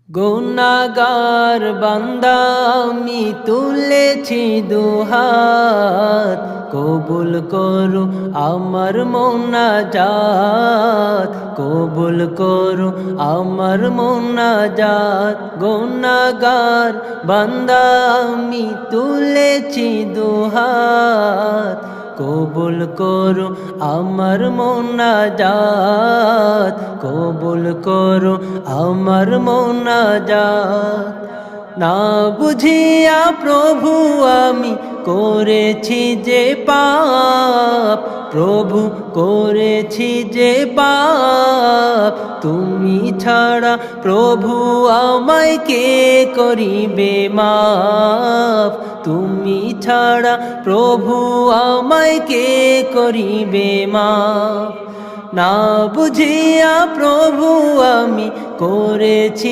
গুনাহগার বান্দা আমি তুলেছি দুহাত, কবুল করো আমার মোনাজাত, কবুল করো আমার মোনাজাত। গুনাহগার বান্দা আমি তুলেছি দুহাত, কবুল করো আমার মোনাজাত, কবুল করো আমার মোনাজাত। না বুঝিয়া প্রভু আমি করেছি যে পাপ, প্রভু করেছি যে পাপ, তুমি ছাড়া প্রভু আমায় কে করিবে মাপ, তুমি ছাড়া প্রভু আমায় কে করিবে মাপ। না বুঝিয়া প্রভু আমি করেছি